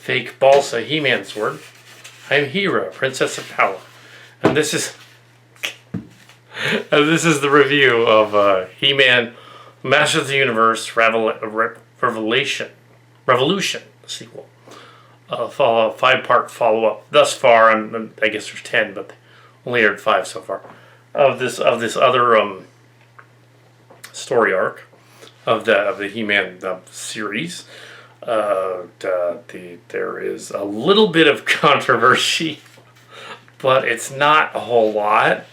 fake balsa He-Man sword. I'm Hera, Princess of Power. And this is the review of He-Man Masters of the Universe Revolution, the sequel. A 5-part follow-up. Thus far, I guess there's 10, but only aired 5 so far. Of this other story arc of the He-Man series. There is a little bit of controversy, but it's not a whole lot.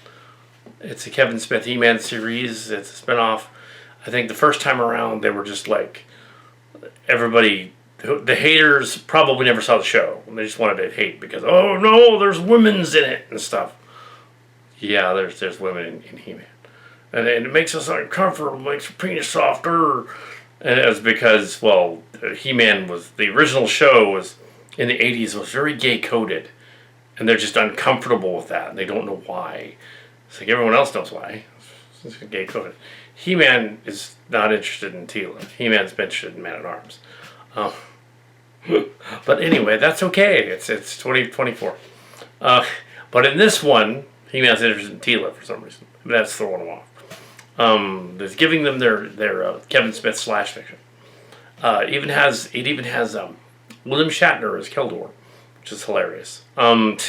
It's a Kevin Smith He-Man series. It's a spinoff. I think the first time around they were just like everybody. The haters probably never saw the show. They just wanted to hate because, oh no, there's women's in it and stuff. Yeah, there's women in He-Man. And it makes us uncomfortable, makes your penis softer. And it was because, well, He-Man was, the original show was, in the 80s, was very gay-coded. And they're just uncomfortable with that, and they don't know why. It's like everyone else knows why. It's gay-coded. He-Man is not interested in Teela. He-Man's been interested in Man-at-Arms. But anyway, that's okay. It's 2024. But in this one, He-Man's interested in Teela for some reason. That's throwing him off. It's giving them their Kevin Smith slash fiction. It even has William Shatner as Keldor, which is hilarious. And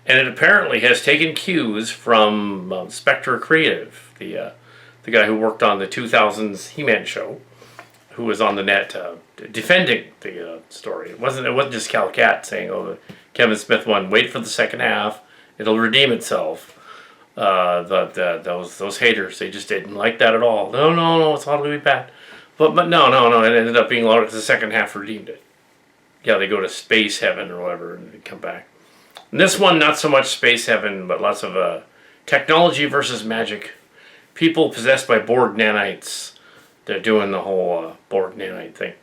it apparently has taken cues from Spectre Creative, the guy who worked on the 2000s He-Man show, who was on the net defending the story. It wasn't just Cal Cat saying, "Oh, the Kevin Smith one. Wait for the second half; it'll redeem itself." Those haters, they just didn't like that at all. No, it's all going to be bad. But no, it ended up being loaded because the second half redeemed it. Yeah, they go to space heaven or whatever and they come back. And this one, not so much space heaven, but lots of technology versus magic. People possessed by Borg nanites. They're doing the whole Borg nanite thing.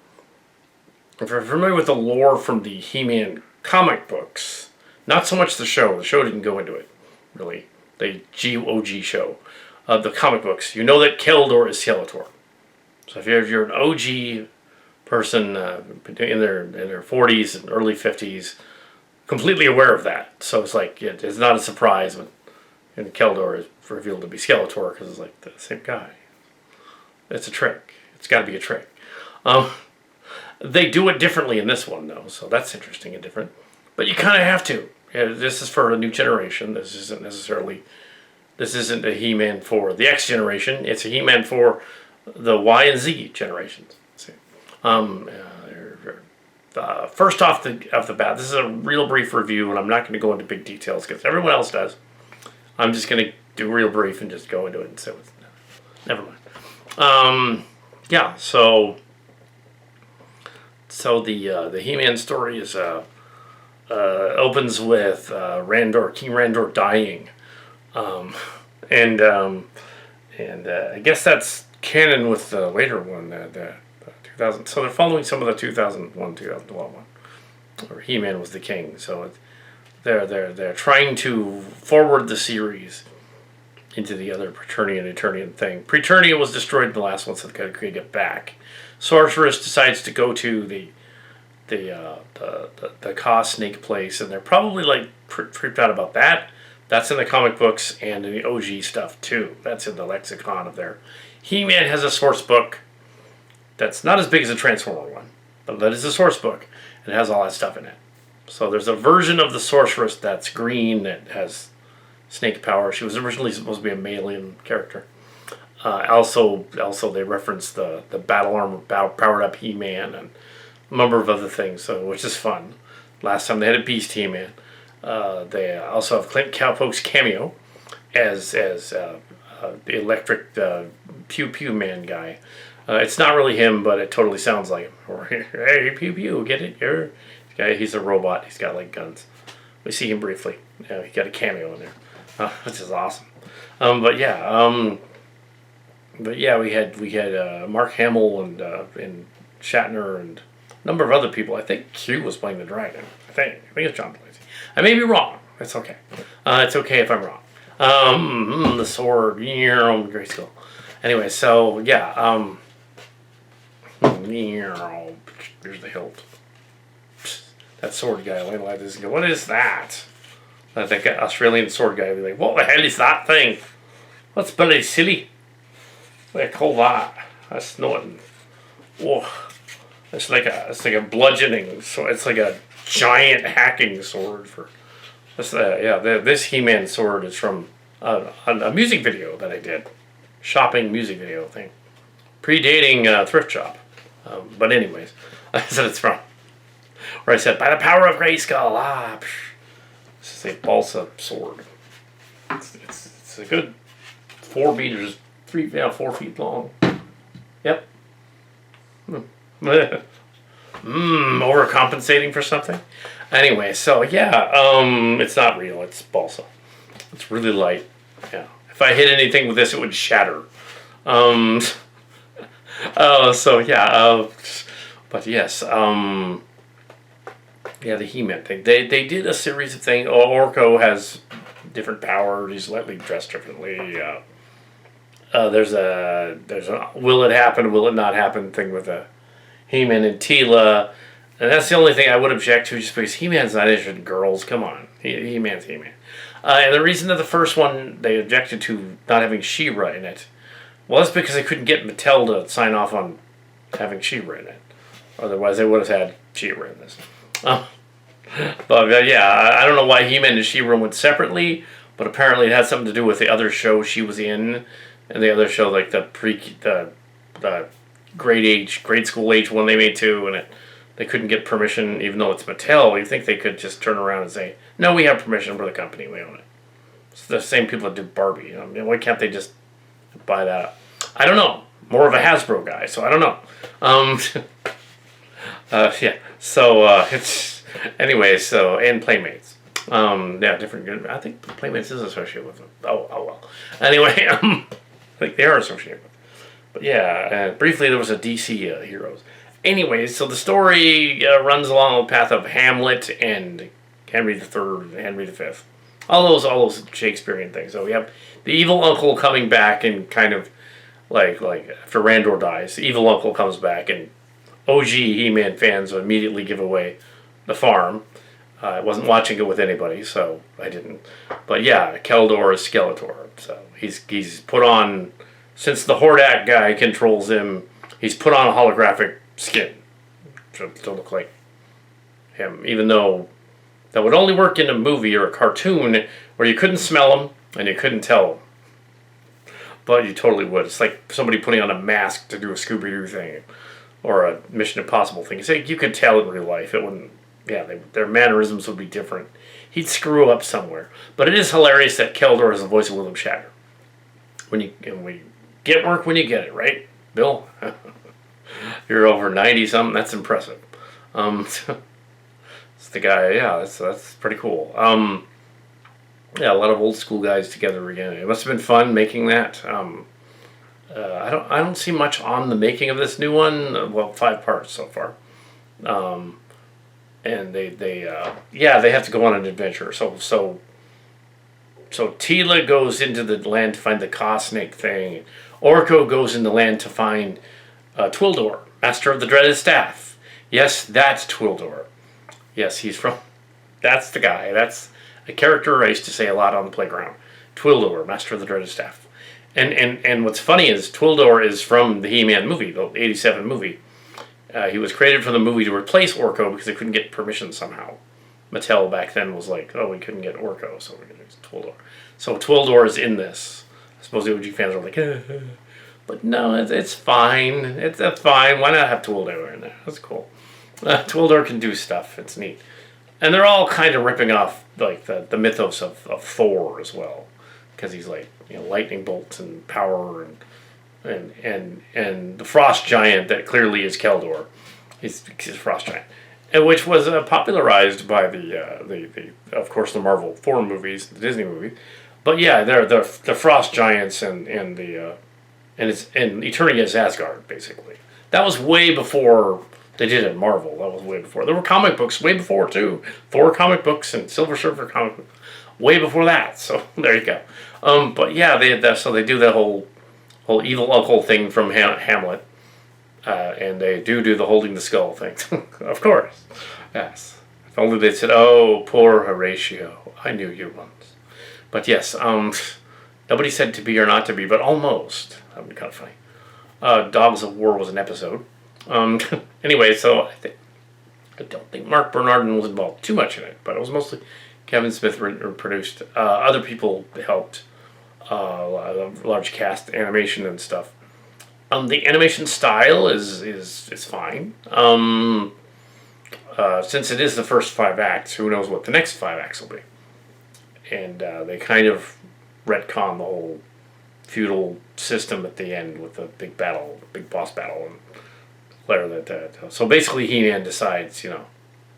If you're familiar with the lore from the He-Man comic books, not so much the show. The show didn't go into it, really. The OG show, the comic books, you know that Keldor is Skeletor. So if you're an OG person in their 40s and early 50s, completely aware of that. So it's like it's not a surprise when Keldor is revealed to be Skeletor because it's like the same guy. It's a trick. It's got to be a trick. They do it differently in this one though, so that's interesting and different. But you kind of have to. This is for a new generation. This isn't a He-Man for the X generation. It's a He-Man for the Y and Z generations. First off the bat, this is a real brief review, and I'm not going to go into big details because everyone else does. I'm just going to do real brief and just go into it and say, never mind. So the He-Man story is opens with King Randor dying, and I guess that's canon with the later one, the 2000. So they're following some of the 2001, 2012 one, where He-Man was the king. So they're trying to forward the series into the other Preternian Eternian thing. Preternia was destroyed in the last one, so they gotta create it back. Sorceress decides to go to the Ka Snake place, and they're probably like freaked out about that. That's in the comic books and in the OG stuff too. That's in the lexicon of their. He-Man has a source book that's not as big as the Transformer one, but that is a source book and it has all that stuff in it. So there's a version of the Sorceress that's green that has snake power. She was originally supposed to be a Malian character. Also they reference the battle armor powered up He-Man and a number of other things, which is fun. Last time they had a Beast He-Man. They also have Clint Cowpoke's cameo as the electric Pew Pew Man guy. It's not really him, but it totally sounds like him. Or, hey, Pew Pew, get it? He's a robot. He's got like guns. We see him briefly. He got a cameo in there, which is awesome. But yeah, we had Mark Hamill and Shatner and a number of other people. I think Q was playing the dragon. I think it's John Lacey. I may be wrong. It's okay. It's okay if I'm wrong. The sword, Grayskull. Anyway, so yeah, there's the hilt. that sword guy will analyze this and go, what is that? I think an Australian sword guy will be like, what the hell is that thing? That's bloody silly. What do you call that? That's not. Oh, it's like a bludgeoning. So it's like a giant hacking sword for. This He-Man sword is from a music video that I did, shopping music video thing, predating Thrift Shop. But anyways, that's what it's from. Where I said, by the power of Grayskull, this is a balsa sword. It's a good 4 meters, 4 feet long. Yep. Overcompensating for something. Anyway, so yeah, it's not real. It's balsa. It's really light. Yeah. If I hit anything with this, it would shatter. So yeah. But yes. Yeah, the He-Man thing. They did a series of things. Orko has different powers. He's slightly dressed differently. There's a will it happen, will it not happen thing with He-Man and Teela. And that's the only thing I would object to, just because He-Man's not interested in girls. Come on. He-Man's He-Man. And the reason that the first one they objected to not having She-Ra in it, well, that's because they couldn't get Mattel to sign off on having She-Ra in it. Otherwise, they would have had She-Ra in this. But yeah, I don't know why He-Man and She-Ra went separately, but apparently it had something to do with the other show she was in, and the other show, like the grade school age one they made too, and they couldn't get permission, even though it's Mattel. You think they could just turn around and say, no, we have permission for the company, we own it. It's the same people that do Barbie. I mean, why can't they just buy that up? I don't know. More of a Hasbro guy, so I don't know. Yeah. So it's anyway. So and Playmates. Yeah, different. I think Playmates is associated with them. Oh well. Anyway, I think they are associated with. But yeah, briefly there was a DC Heroes. Anyway, so the story runs along the path of Hamlet and Henry III, Henry V. All those Shakespearean things. So we have the evil uncle coming back and kind of like after Randor dies, the evil uncle comes back and OG He-Man fans would immediately give away the farm. I wasn't watching it with anybody, so I didn't. But yeah, Keldor is Skeletor. So he's put on, since the Hordak guy controls him, he's put on a holographic skin to look like him. Even though that would only work in a movie or a cartoon where you couldn't smell him and you couldn't tell him. But you totally would. It's like somebody putting on a mask to do a Scooby-Doo thing or a Mission Impossible thing. You could tell in real life. It wouldn't. Yeah, their mannerisms would be different. He'd screw up somewhere. But it is hilarious that Keldor is the voice of William Shatner. We get work when you get it, right, Bill? You're over 90-something. That's impressive. It's the guy. Yeah, that's pretty cool. Yeah, a lot of old school guys together again. It must have been fun making that. I don't see much on the making of this new one. Well, 5 parts so far. And they have to go on an adventure. So Teela goes into the land to find the Cosnake thing. Orko goes in the land to find Twildor, Master of the Dreaded Staff. Yes, that's Twildor. Yes, that's the guy. That's a character I used to say a lot on the playground. Twildor, Master of the Dreaded Staff. And what's funny is Twildor is from the He-Man movie, the 87 movie. He was created for the movie to replace Orko because they couldn't get permission somehow. Mattel back then was like, oh, we couldn't get Orko, so we're going to use Twildor. So Twildor is in this. I suppose the OG fans are like, but no, it's fine. It's fine. Why not have Twildor in there? That's cool. Twildor can do stuff. It's neat. And they're all kind of ripping off like the mythos of Thor as well, because he's like lightning bolts and power and the frost giant that clearly is Keldor. He's a frost giant, and which was popularized by the of course the Marvel Thor movies, the Disney movies. But yeah, they're the frost giants and Eternia is Asgard basically. That was way before they did it in Marvel. That was way before. There were comic books way before too. Thor comic books and Silver Surfer comic books way before that. So there you go. But yeah, they do that whole evil uncle thing from Hamlet, and they do the holding the skull thing. Of course, yes. Only they said, "Oh, poor Horatio. I knew you once." But yes, nobody said to be or not to be, but almost. That would be kind of funny. Dogs of War was an episode. Anyway, so I don't think Mark Bernardin was involved too much in it, but it was mostly Kevin Smith produced. Other people helped. Large cast animation and stuff. The animation style is fine. Since it is the first 5 acts, who knows what the next 5 acts will be? And they kind of retcon the whole feudal system at the end with the big battle, big boss battle, and declare that. So basically, He-Man decides,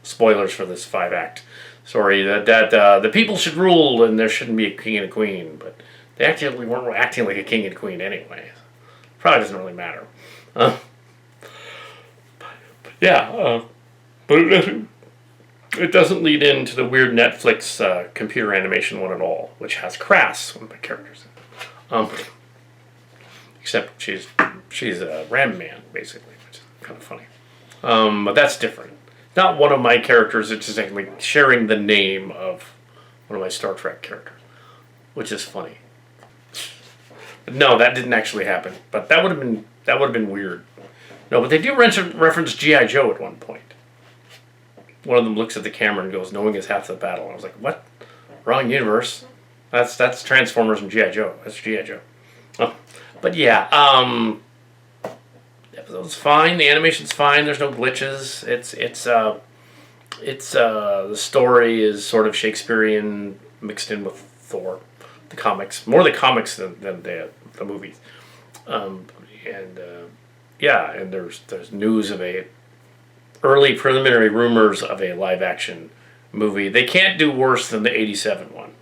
spoilers for this 5 act story, that the people should rule and there shouldn't be a king and a queen, but they actually weren't acting like a king and queen anyway. Probably doesn't really matter. But it doesn't lead into the weird Netflix computer animation one at all, which has Crass, one of my characters. Except she's a Ram Man, basically, which is kind of funny. But that's different. Not one of my characters, it's just like sharing the name of one of my Star Trek characters, which is funny. No, that didn't actually happen, but that would have been weird. No, but they do reference G.I. Joe at one point. One of them looks at the camera and goes, "Knowing is half the battle." I was like, "What? Wrong universe. That's Transformers and G.I. Joe. That's G.I. Joe." Oh. But yeah, the episode's fine. The animation's fine. There's no glitches. The story is sort of Shakespearean mixed in with Thor, the comics, more the comics than the movies. And there's news of early preliminary rumors of a live action movie. They can't do worse than the '87 one,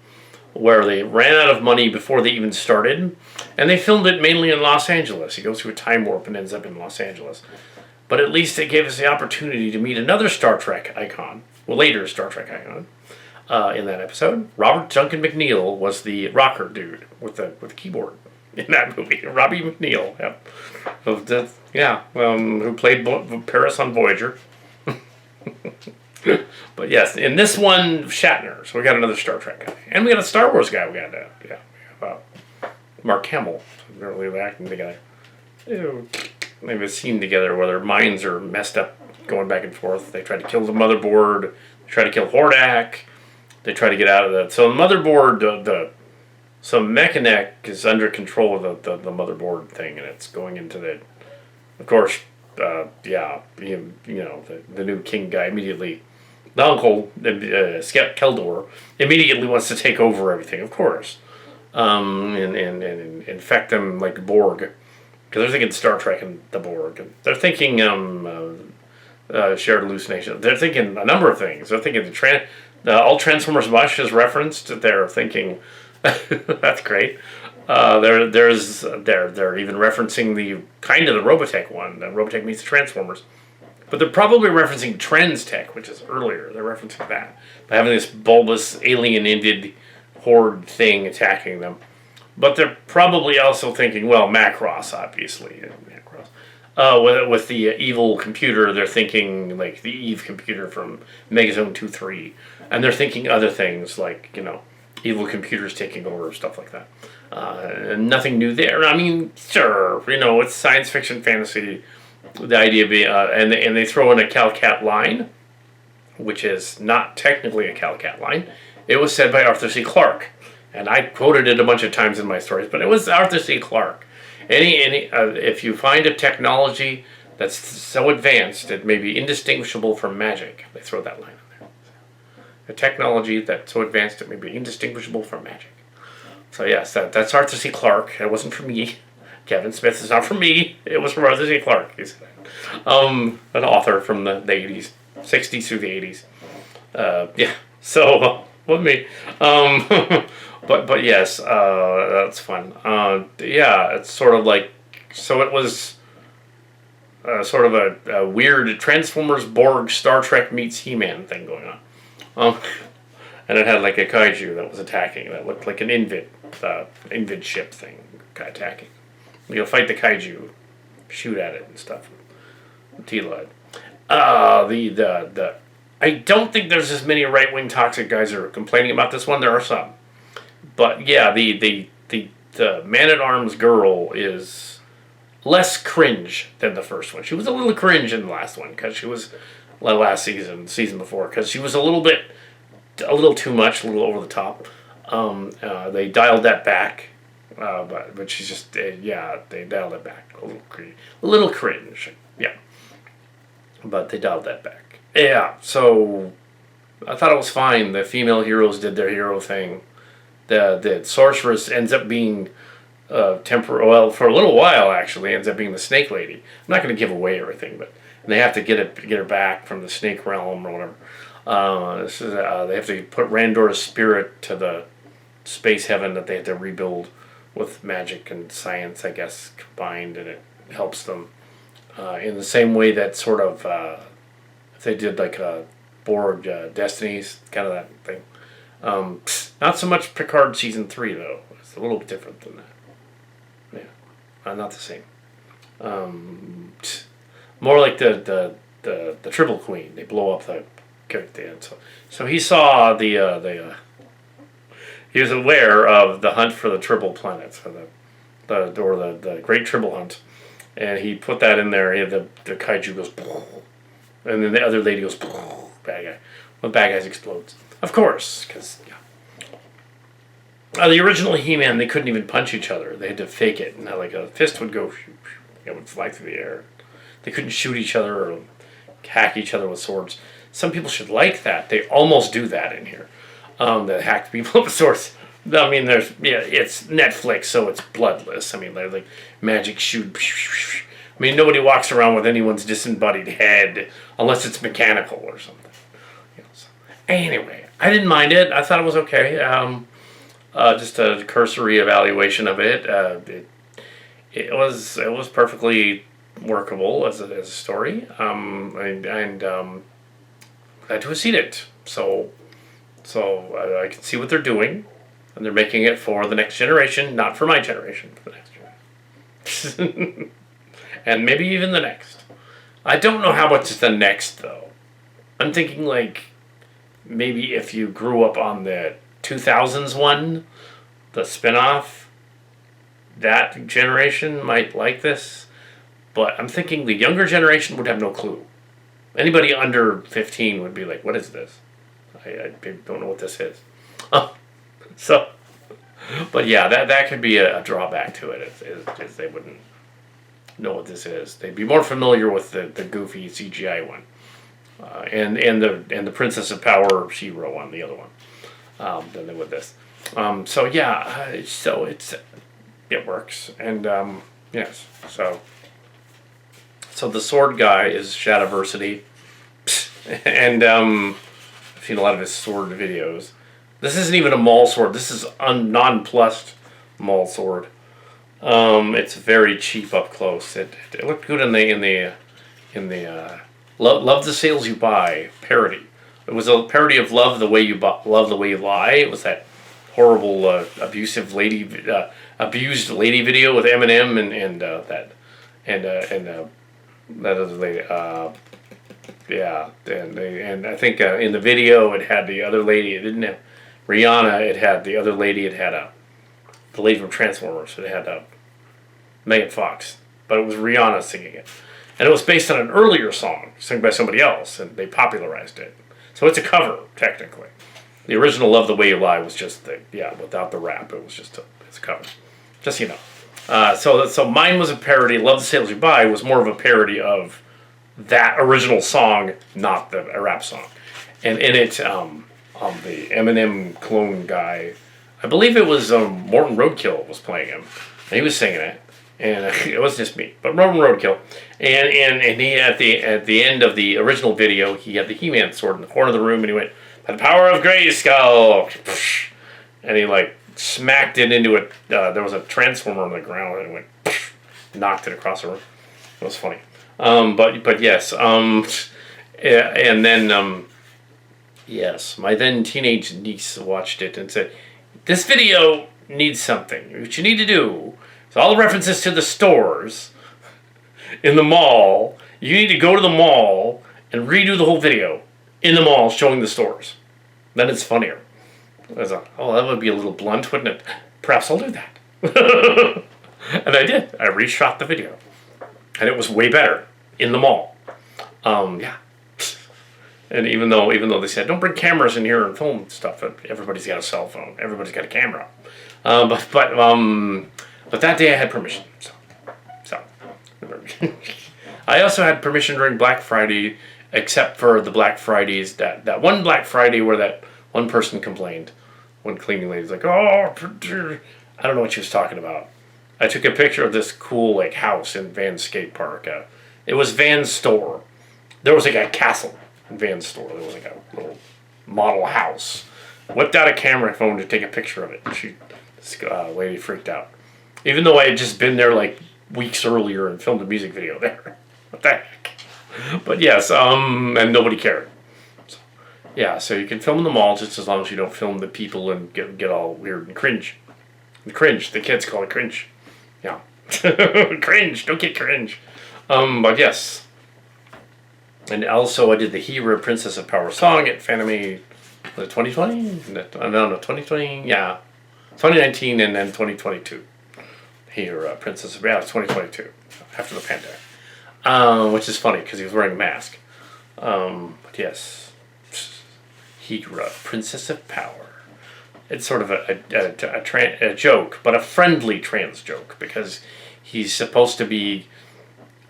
where they ran out of money before they even started, and they filmed it mainly in Los Angeles. He goes through a time warp and ends up in Los Angeles. But at least it gave us the opportunity to meet another Star Trek icon, later Star Trek icon, in that episode. Robert Duncan McNeil was the rocker dude with the keyboard in that movie. Robbie McNeil, who played Paris on Voyager. But yes, in this one, Shatner. So we got another Star Trek guy, and we got a Star Wars guy. We got Mark Hamill. They're really acting together. They have a scene together where their minds are messed up, going back and forth. They try to kill the motherboard. They try to kill Hordak. They try to get out of that. So the motherboard, so Mechanic is under control of the motherboard thing, and it's going into the. Of course, the new king guy immediately. The uncle, Skep Keldor, immediately wants to take over everything, of course, and infect them like Borg, because they're thinking Star Trek and the Borg, and they're thinking shared hallucination. They're thinking a number of things. They're thinking all Transformers mush is referenced. They're thinking that's great. They're even referencing the kind of the Robotech one. Robotech meets the Transformers. But they're probably referencing Trends Tech, which is earlier. They're referencing that. By having this bulbous, alien-ended horde thing attacking them. But they're probably also thinking, well, Macross, obviously. Macross. With the evil computer, they're thinking, like, the Eve computer from Megazone 2-3. And they're thinking other things, like, evil computers taking over, stuff like that. And nothing new there. I mean, sure, it's science fiction, fantasy. The idea being, and they throw in a Cal-Cat line, which is not technically a Cal-Cat line. It was said by Arthur C. Clarke, and I quoted it a bunch of times in my stories. But it was Arthur C. Clarke. If you find a technology that's so advanced it may be indistinguishable from magic, they throw that line in there. A technology that's so advanced it may be indistinguishable from magic. So yes, that's Arthur C. Clarke. It wasn't from me. Kevin Smith is not from me. It was from Arthur C. Clarke. He's an author from the 80s, 60s through the 80s. So with me. But yes, that's fun. It's sort of like, so it was sort of a weird Transformers, Borg, Star Trek meets He-Man thing going on. And it had like a kaiju that was attacking that looked like an Invid ship thing attacking. You'll fight the kaiju, shoot at it and stuff. T-Lud. I don't think there's as many right-wing toxic guys that are complaining about this one. There are some. But yeah, the Man-at-Arms girl is less cringe than the first one. She was a little cringe in the last one because she was last season before, because she was a little too much, a little over the top. They dialed that back, but she's just they dialed it back a little cringe, yeah. But they dialed that back, yeah. So I thought it was fine. The female heroes did their hero thing. The sorceress ends up being well, for a little while actually ends up being the snake lady. I'm not going to give away everything, but they have to get her back from the snake realm or whatever. They have to put Randor's spirit to the space heaven that they have to rebuild with magic and science, I guess, combined, and it helps them in the same way that sort of if they did like a Borg Destinies, kind of that thing. Not so much Picard season 3 though. It's a little bit different than that. Yeah, not the same. More like the Triple Queen. They blow up the character. So he saw he was aware of the hunt for the triple planets, or the Great Triple Hunt, and he put that in there. He had the kaiju goes, and then the other lady goes, bad guy. When bad guys explodes, of course, because the original He-Man, they couldn't even punch each other. They had to fake it, and like a fist would go, it would fly through the air. They couldn't shoot each other or hack each other with swords. Some people should like that. They almost do that in here. That hack people with swords. I mean, it's Netflix, so it's bloodless. I mean, they're like magic shoot. I mean, nobody walks around with anyone's disembodied head unless it's mechanical or something. So. Anyway, I didn't mind it. I thought it was okay. Just a cursory evaluation of it. It was perfectly workable as a story. And glad to have seen it. So I can see what they're doing, and they're making it for the next generation, not for my generation, for the next generation. And maybe even the next. I don't know how much is the next, though. I'm thinking, like, maybe if you grew up on the 2000s one, the spinoff, that generation might like this. But I'm thinking the younger generation would have no clue. Anybody under 15 would be like, what is this? I don't know what this is. So, but yeah, that could be a drawback to it, is they wouldn't know what this is. They'd be more familiar with the goofy CGI one, and the Princess of Power She-Ra one, the other one, than they would this. So yeah, so it works, and yes, so the sword guy is Shadiversity, and I've seen a lot of his sword videos. This isn't even a Maul sword. This is a nonplussed Maul sword. It's very cheap up close. It looked good in the Love the Sales You Buy parody. It was a parody of Love the Way You Lie. It was that horrible abused lady video with Eminem and that other lady. Yeah, and I think in the video it had the other lady. It didn't have Rihanna. It had the other lady. It had the lady from Transformers. It had Megan Fox, but it was Rihanna singing it, and it was based on an earlier song sung by somebody else, and they popularized it. So it's a cover technically. The original "Love the Way You Lie" was just without the rap. It was it's a cover. Just so you know. So mine was a parody. "Love the Sales You Buy" was more of a parody of that original song, not the rap song. And in it, the Eminem clone guy, I believe it was Morton Roadkill was playing him. And he was singing it, and it wasn't just me, but Morton Roadkill. And he at the end of the original video, he had the He-Man sword in the corner of the room, and he went, "By the power of Grayskull," and he like smacked it into it. There was a transformer on the ground, and it went, knocked it across the room. It was funny. But yes, and then yes, my then teenage niece watched it and said, "This video needs something. What you need to do is all the references to the stores in the mall. You need to go to the mall and redo the whole video in the mall showing the stores. Then it's funnier. I was like, oh, that would be a little blunt, wouldn't it? Perhaps I'll do that. And I did. I reshot the video. And it was way better in the mall. Yeah. And even though they said, don't bring cameras in here and film stuff, everybody's got a cell phone. Everybody's got a camera. But that day I had permission. So. I also had permission during Black Friday, except for the Black Fridays, that one Black Friday where that one person complained. One cleaning lady's like, oh, I don't know what she was talking about. I took a picture of this cool like house in Van's skate park. It was Van's store. There was like a castle in Van's store. There was like a little model house. Whipped out a camera phone to take a picture of it. This lady freaked out. Even though I had just been there like weeks earlier and filmed a music video there. What the heck? But yes, and nobody cared. Yeah, so you can film in the mall just as long as you don't film the people and get all weird and cringe. The kids call it cringe. Yeah. Cringe, don't get cringe. But yes. And also I did the He-Ra Princess of Power song at Fanime, was it 2020? No, 2020, yeah. 2019 and then 2022. He-Ra Princess of, yeah, it was 2022, after the pandemic. Which is funny, because he was wearing a mask. But yes. He-Ra, Princess of Power. It's sort of a joke, but a friendly trans joke, because he's supposed to be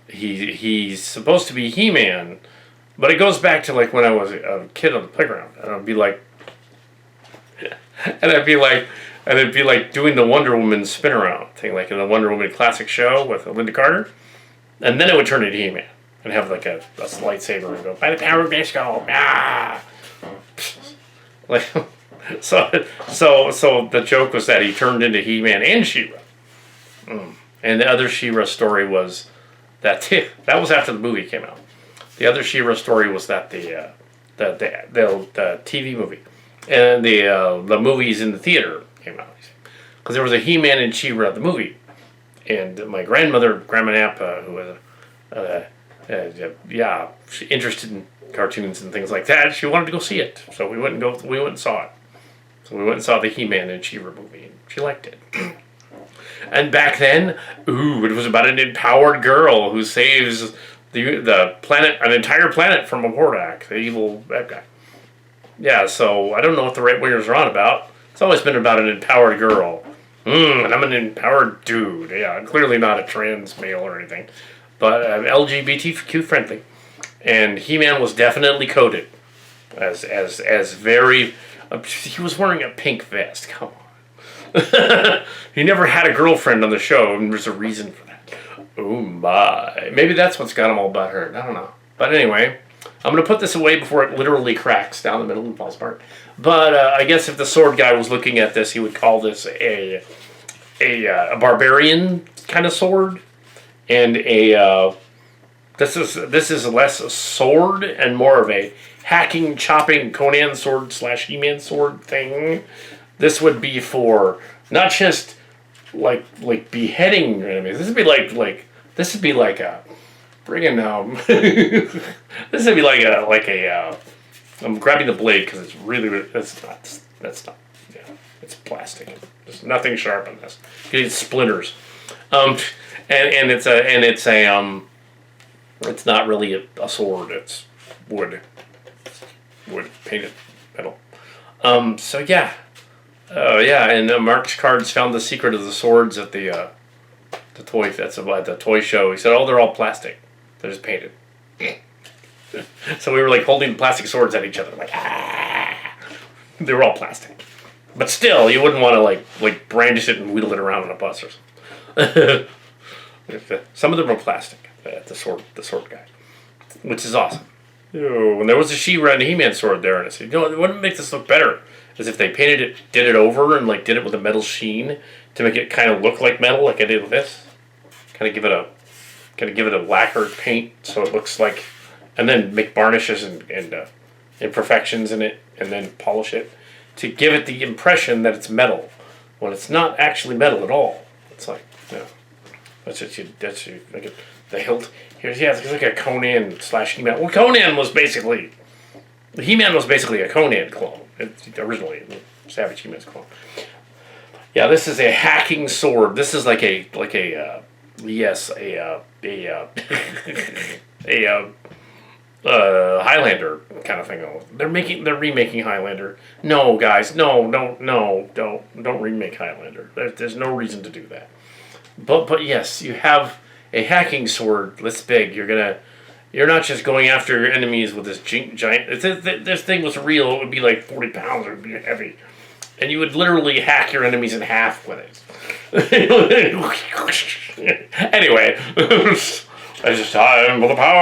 he's supposed to be He-Man, but it goes back to like when I was a kid on the playground, and I'd be like doing the Wonder Woman spin around thing, like in the Wonder Woman classic show with Linda Carter, and then it would turn into He-Man and have like a lightsaber and go, by the power of Disco, ah. Like, so the joke was that he turned into He-Man and She-Ra. And the other She-Ra story was that that was after the movie came out. The other She-Ra story was that the TV movie and the movies in the theater came out, because there was a He-Man and She-Ra the movie, and my grandmother, Grandma Napa, who was interested in cartoons and things like that, she wanted to go see it, so we went and saw it. So we went and saw the He-Man and She-Ra movie, and she liked it. And back then, it was about an empowered girl who saves the planet, an entire planet, from a Hordak, the evil bad guy. Yeah, so I don't know what the right wingers are on about. It's always been about an empowered girl. And I'm an empowered dude. Yeah, I'm clearly not a trans male or anything, but LGBTQ friendly. And He-Man was definitely coded as very. He was wearing a pink vest. Come on. He never had a girlfriend on the show, and there's a reason for that. Oh my! Maybe that's what's got him all butthurt. I don't know. But anyway, I'm gonna put this away before it literally cracks down the middle and falls apart. But I guess if the sword guy was looking at this, he would call this a barbarian kind of sword, and a. This is less a sword and more of a hacking, chopping Conan sword / He-Man sword thing. This would be for not just like beheading enemies. This would be like a friggin' this would be like a I'm grabbing the blade because it's really that's not yeah, it's plastic. There's nothing sharp on this. You need splinters. And it's not really a sword. It's wood painted metal. So yeah. And Mark's Cards found the secret of the swords at the toy. That's about the toy show. He said, "Oh, they're all plastic. They're just painted." So we were like holding plastic swords at each other, like they were all plastic. But still, you wouldn't want to like brandish it and wheel it around on a bus or something. Some of them were plastic. The sword guy, which is awesome. And there was a She-Ra and a He-Man sword there, and I said, it wouldn't make this look better as if they painted it, did it over, and did it with a metal sheen to make it kind of look like metal, like I did with this. Kind of give it a lacquered paint so it looks like, and then make varnishes and imperfections in it, and then polish it to give it the impression that it's metal when it's not actually metal at all. It's like, that's like the hilt. Here's it's like a Conan / He-Man. Well, Conan was basically He-Man was basically a Conan clone. Originally, Savage He-Man's clone. Yeah, this is a hacking sword. This is like a Highlander kind of thing. They're remaking Highlander. No, guys, no, don't remake Highlander. There's no reason to do that. But yes, you have a hacking sword this big. You're not just going after your enemies with this giant. If this thing was real, it would be like 40 pounds. It would be heavy, and you would literally hack your enemies in half with it. Anyway, it's just time for the power.